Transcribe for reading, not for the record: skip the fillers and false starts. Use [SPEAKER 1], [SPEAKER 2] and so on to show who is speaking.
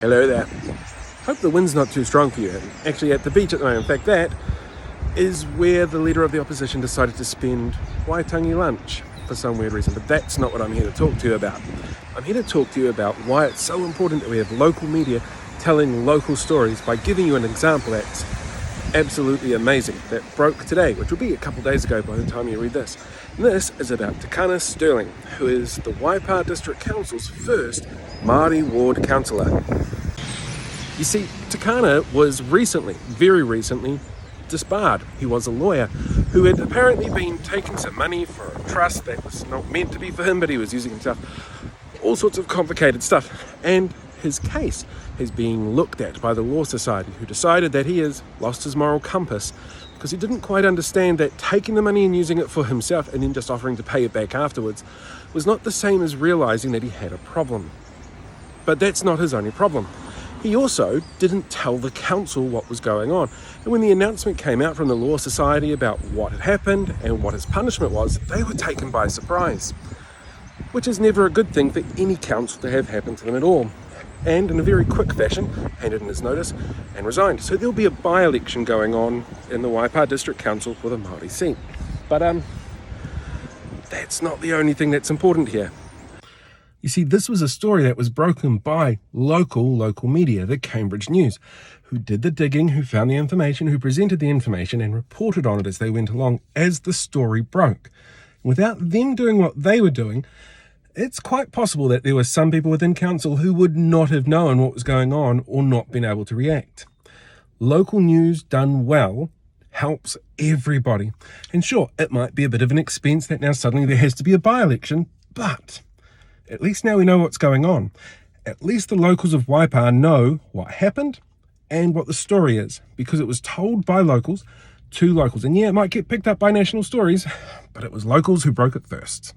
[SPEAKER 1] Hello there. Hope the wind's not too strong for you. Actually at the beach at the moment. In fact, that is where the leader of the opposition decided to spend Waitangi lunch for some weird reason. But that's not what I'm here to talk to you about. I'm here to talk to you about why it's so important that we have local media telling local stories by giving you an example that's absolutely amazing that broke today, which will be a couple days ago by the time you read this. And this is about Tekana Stirling, who is the Waipa District Council's first Māori ward councillor. You see, Tekana was very recently, disbarred. He was a lawyer who had apparently been taking some money for a trust that was not meant to be for him, but he was using himself. All sorts of complicated stuff. And his case is being looked at by the Law Society, who decided that he has lost his moral compass because he didn't quite understand that taking the money and using it for himself and then just offering to pay it back afterwards was not the same as realizing that he had a problem. But that's not his only problem. He also didn't tell the council what was going on. And when the announcement came out from the Law Society about what had happened and what his punishment was, they were taken by surprise, which is never a good thing for any council to have happen to them at all. And in a very quick fashion, handed in his notice and resigned. So there'll be a by-election going on in the Waipa District Council for the Māori seat. But that's not the only thing that's important here. You see, this was a story that was broken by local media, the Cambridge News, who did the digging, who found the information, who presented the information and reported on it as they went along as the story broke. Without them doing what they were doing, it's quite possible that there were some people within council who would not have known what was going on or not been able to react. Local news done well helps everybody. And sure, it might be a bit of an expense that now suddenly there has to be a by-election, but at least now we know what's going on. At least the locals of Waipa know what happened and what the story is, because it was told by locals to locals. And yeah, it might get picked up by national stories, but it was locals who broke it first.